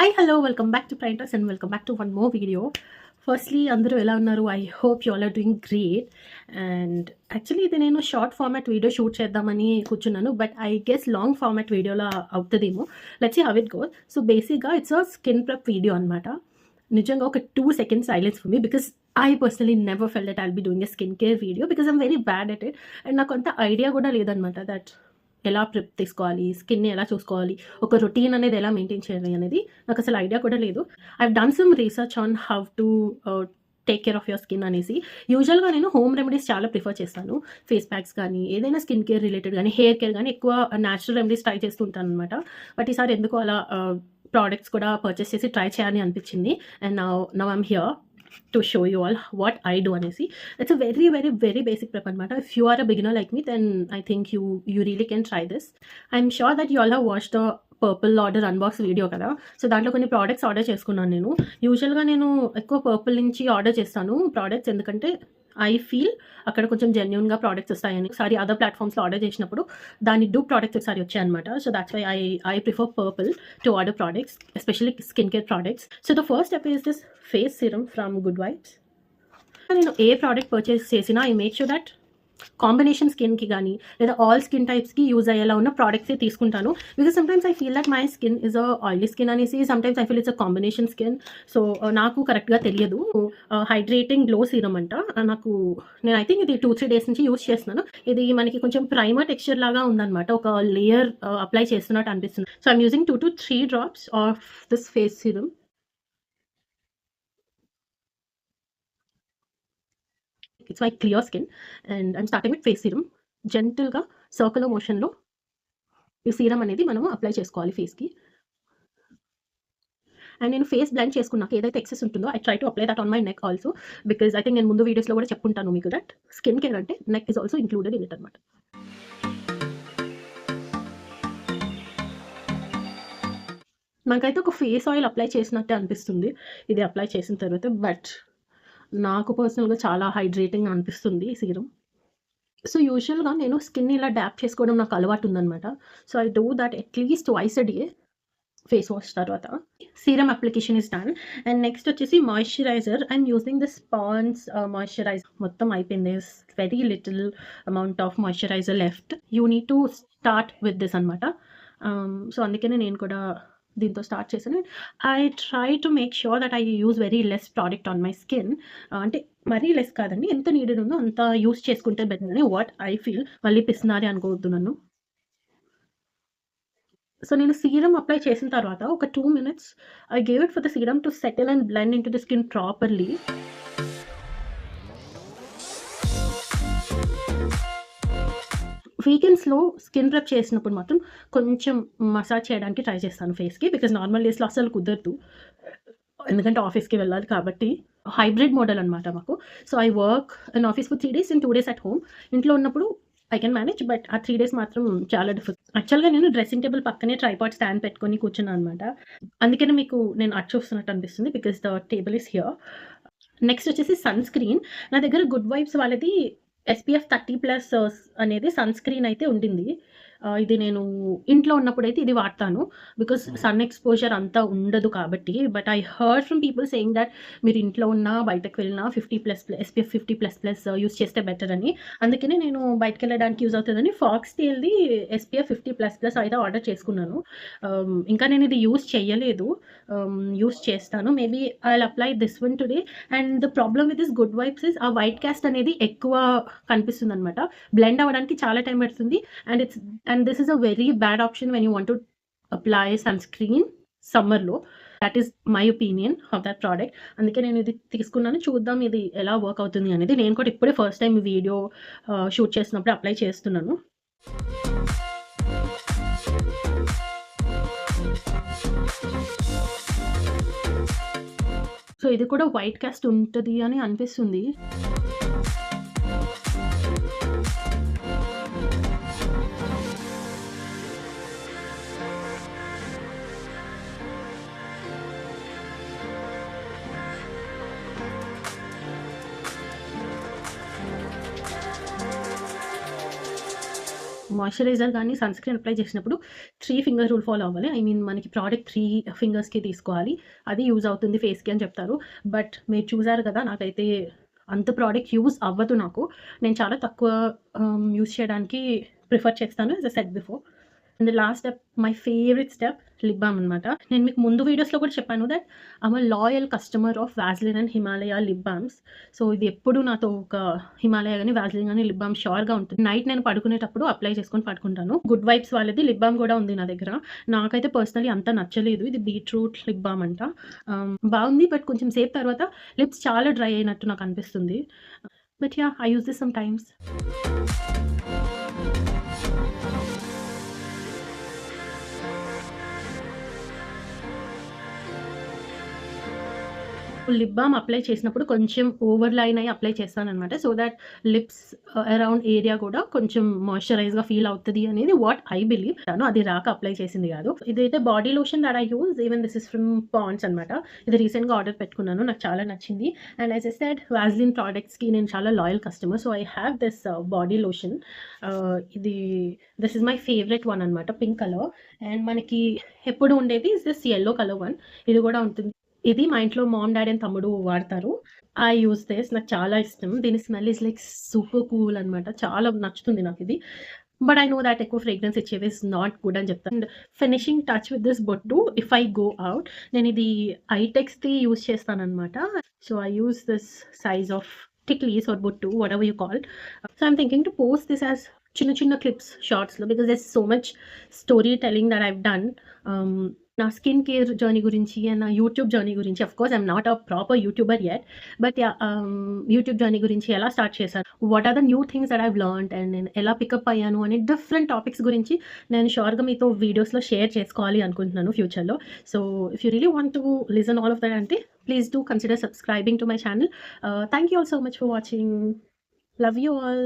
Hi, hello, welcome back to Printers and welcome back to one more video. Firstly, అందరూ ఎలా ఉన్నారు? I hope you all are doing great. And actually ఇది నేను short format video shoot చేద్దామని కూర్చున్నాను, but I guess long format వీడియోలో అవుతుందేమో. Let's see how it goes. So బేసిక్గా it's a skin prep video అనమాట. నిజంగా ఒక 2 seconds silence for me, because I personally never felt that I'll be doing a skincare video because I'm very bad at it. And నాకు అంత idea కూడా లేదనమాట that ఎలా prep తీసుకోవాలి, స్కిన్ని ఎలా చూసుకోవాలి, ఒక రొటీన్ అనేది ఎలా మెయింటైన్ చేయాలి అనేది నాకు అసలు ఐడియా కూడా లేదు. I've done some research on how to take care of your skin అనేసి. యూజువల్గా నేను హోమ్ రెమెడీస్ చాలా ప్రిఫర్ చేస్తాను. ఫేస్ ప్యాక్స్ కానీ ఏదైనా స్కిన్ కేర్ రిలేటెడ్ కానీ హెయిర్ కేర్ కానీ ఎక్కువ న్యాచురల్ రెమెడీస్ ట్రై చేస్తుంటాను అనమాట. బట్ ఈసారి ఎందుకో అలా ప్రోడక్ట్స్ కూడా పర్చేస్ చేసి ట్రై చేయాలని అనిపించింది. And now I'm here to show you all what I do అనేసి. It's a very very very basic prep అనమాట. If you are a beginner like me, then I think you really can try this. I'm sure that you all have watched the purple order unbox video కదా. So దాంట్లో కొన్ని products order చేసుకున్నాను నేను. యూజువల్గా నేను ఎక్కువ purple నుంచి order చేస్తాను ప్రోడక్ట్స్, ఎందుకంటే ఐ ఫీల్ అక్కడ కొంచెం జెన్యున్గా ప్రోడక్ట్స్ వస్తాయని. ఒకసారి అదర్ ప్లాట్ఫామ్స్లో ఆర్డర్ చేసినప్పుడు దాని డూ ప్రోడక్ట్స్ ఒకసారి వచ్చాయన్నమాట. So that's why I prefer Purplle to order products, especially skin care products. So the first step is this face serum from Good Vibes. నేను ఏ ప్రోడక్ట్ పర్చేస్ చేసినా I make sure that combination స్కిన్కి కానీ లేదా all skin టైప్స్కి use అయ్యేలా ఉన్న ప్రోడక్ట్సే తీసుకుంటాను. Because sometimes I feel that my skin is a oily skin అనేసి, sometimes I feel it's a combination skin. So నాకు కరెక్ట్గా తెలియదు. హైడ్రేటింగ్ గ్లో సీరమ్ అంట. నాకు నేను ఐ థింక్ ఇది 2-3 days నుంచి యూజ్ చేస్తున్నాను. ఇది మనకి కొంచెం ప్రైమర్ టెక్స్చర్ లాగా ఉందన్నమాట, ఒక లేయర్ అప్లై చేస్తున్నట్టు అనిపిస్తుంది. So I'm using 2 to 3 drops of this face serum. It's my clear skin and I'm starting with face serum. జెంటల్గా సర్కులర్ మోషన్లో ఈ సీరమ్ అనేది మనము అప్లై చేసుకోవాలి ఫేస్కి. అండ్ నేను ఫేస్ బ్లెండ్ చేసుకున్నాక ఏదైతే ఎక్సెస్ ఉంటుందో I try to apply that on my neck also, because I think నేను ముందు వీడియోస్లో కూడా చెప్పుంటాను మీకు దట్ స్కిన్ కేర్ అంటే neck is also included in it అనమాట. నాకైతే ఒక ఫేస్ ఆయిల్ అప్లై చేసినట్టే అనిపిస్తుంది ఇది అప్లై చేసిన తర్వాత, బట్ నాకు పర్సనల్గా చాలా హైడ్రేటింగ్ అనిపిస్తుంది ఈ సీరం. సో యూజువల్గా నేను స్కిన్ ఇలా డ్యాప్ చేసుకోవడం నాకు అలవాటు ఉందన్నమాట. So I do that at least twice a day face wash తర్వాత. Serum application is done. And next వచ్చేసి moisturizer. I'm using this Pond's moisturizer. మొత్తం అయిపోయింది, very little amount of moisturizer left. You need to start with this అనమాట. So అందుకనే నేను కూడా దీంతో start చేశాను. I try to make sure that I use very less product on my skin. అంటే మరీ లెస్ కాదండి, ఎంత నీడెడ్ ఉందో అంత యూజ్ చేసుకుంటే బెటర్ అని వాట్ ఐ ఫీల్. మళ్ళీ పిస్తున్నారే అనుకోవద్దు నన్ను. సో నేను సీరం అప్లై చేసిన తర్వాత ఒక 2 minutes I gave it for the serum to settle and blend in to the skin properly. వీకెండ్స్లో స్కిన్ ప్రెప్ చేసినప్పుడు మాత్రం కొంచెం మసాజ్ చేయడానికి ట్రై చేస్తాను ఫేస్కి, బికాజ్ నార్మల్ డేస్లో అసలు కుదరదు, ఎందుకంటే ఆఫీస్కి వెళ్ళాలి కాబట్టి. హైబ్రిడ్ మోడల్ అనమాట మాకు. So I work in office for 3 days and 2 days at home. ఇంట్లో ఉన్నప్పుడు ఐ కెన్ మేనేజ్, బట్ ఆ 3 days మాత్రం చాలా డిఫికల్ట్. యాక్చువల్గా నేను డ్రెస్సింగ్ టేబుల్ పక్కనే ట్రైపాడ్ స్టాండ్ పెట్టుకొని కూర్చున్నాను అనమాట. అందుకని మీకు నేను అటు చూస్తున్నట్టు అనిపిస్తుంది, because the table is here. Next వచ్చేసి సన్ స్క్రీన్. నా దగ్గర గుడ్ వైబ్స్ వాళ్ళది SPF 30+ అనేది సన్ స్క్రీన్ అయితే ఉండింది. ఇది నేను ఇంట్లో ఉన్నప్పుడైతే ఇది వాడతాను, బికాస్ సన్ ఎక్స్పోజర్ అంతా ఉండదు కాబట్టి. But I heard from people saying that మీరు ఇంట్లో ఉన్నా బయటకు వెళ్ళినా 50+ SPF 50++ యూస్ చేస్తే బెటర్ అని. అందుకనే నేను బయటకు వెళ్ళడానికి యూజ్ అవుతుందని ఫాక్స్ టేల్ది SPF 50++ అయితే ఆర్డర్ చేసుకున్నాను. ఇంకా నేను ఇది యూస్ చేయలేదు, యూస్ చేస్తాను. Maybe I will apply this one today. And the problem with this good vibes is ఆ వైట్ క్యాస్ట్ అనేది ఎక్కువ కనిపిస్తుంది అనమాట. బ్లెండ్ అవ్వడానికి చాలా టైం పడుతుంది. And this is a very bad option when you want to apply sunscreen సమ్మర్లో. That is my opinion of that product. అందుకే నేను ఇది తీసుకున్నాను, చూద్దాం ఇది ఎలా వర్క్ అవుతుంది అనేది. నేను కూడా ఇప్పుడే ఫస్ట్ టైం వీడియో షూట్ చేసినప్పుడు అప్లై చేస్తున్నాను. సో ఇది కూడా వైట్ కాస్ట్ ఉంటుంది అని అనిపిస్తుంది. మాయిశ్చరైజర్ కానీ సన్ స్క్రీన్ అప్లై చేసినప్పుడు 3 ఫింగర్ రూల్ ఫాలో అవ్వాలి. ఐ మీన్ మనకి ప్రోడక్ట్ 3 ఫింగర్స్‌కి తీసుకోవాలి. అది యూజ్ అవుతుంది ఫేస్‌కి అని చెప్తారు. బట్ మీరు చూసారు కదా, నాకైతే అంత ప్రోడక్ట్ యూజ్ అవ్వదు నాకు. నేను చాలా తక్కువ యూజ్ చేయడానికి ప్రిఫర్ చేస్తాను, as I said before. And the last step, my favourite step, lip balm అనమాట. నేను మీకు ముందు వీడియోస్‌లో కూడా చెప్పాను that I'm a loyal customer of Vaseline and Himalaya lip balms. So ఇది ఎప్పుడు నాతో ఒక హిమాలయ గాని, వాస్లిన్ గాని లిప్ బామ్ ష్యూర్‌గా ఉంటుంది. నైట్ నేను పడుకునేటప్పుడు అప్లై చేసుకొని పడుకుంటాను. గుడ్ వైబ్స్ వాళ్ళది లిప్ బామ్ కూడా ఉంది నా దగ్గర. నాకైతే పర్సనలీ అంత నచ్చలేదు. ఇది బీట్రూట్ లిప్ బామ్ అంట. బాగుంది, బట్ కొంచెం సేపు తర్వాత లిప్స్ చాలా డ్రై అయినట్టు నాకు అనిపిస్తుంది. But yeah, I use this some times. Lip balm apply చేసినప్పుడు కొంచెం ఓవర్ లైన్ అయ్యి అప్లై చేస్తాననమాట. So that lips around area కూడా కొంచెం మాయిశ్చరైజ్‌గా ఫీల్ అవుతది అనేది వాట్ ఐ బిలీవ్. అది రాక అప్లై చేసింది కాదు. ఇదైతే body lotion that I use, even this is from Pond's అనమాట. ఇది రీసెంట్‌గా ఆర్డర్ పెట్టుకున్నాను. నాకు చాలా నచ్చింది. And as I said, Vaseline ప్రొడక్ట్స్‌కి నేను చాలా loyal customer. So I have this body lotion. This is my favourite one అనమాట, పింక్ కలర్. అండ్ మనకి ఎప్పుడు ఉండేది is this yellow colour one. ఇది కూడా ఉంటుంది. ఇది మా ఇంట్లో మామ్, డాడీ అండ్ తమ్ముడు వాడతారు. I use this. నాకు చాలా ఇష్టం. దీని smell is like super cool అనమాట. చాలా నచ్చుతుంది నాకిది. బట్ ఐ నో దట్ ఎక్కువ ఫ్రేగ్రెన్స్ ఇచ్చేవి ఇస్ నాట్ గుడ్ అని చెప్తాను. And finishing touch with this bottu, if I go out, నేను ఇది ఐటెక్స్‌ది యూజ్ చేస్తాననమాట. So I use this size of tiklis or bottu, whatever you call. So I'm thinking to post this as చిన్న చిన్న clips షార్ట్స్‌లో, because there is so much story telling that I have done. నా skin care journey గురించి and నా YouTube journey గురించి. Of course I'm not a proper YouTuber yet, but YouTube journey గురించి ఎలా start చేశాను, what are the new things that I have learned, and నేను ఎలా pickup అయ్యాను అనే డిఫరెంట్ టాపిక్స్ గురించి నేను షూర్‌గా మీతో వీడియోస్‌లో షేర్ చేసుకోవాలి అనుకుంటున్నాను ఫ్యూచర్‌లో. So if you really want to listen all of that అంటే please do consider subscribing to my channel. Thank you all so much for watching. Love you all.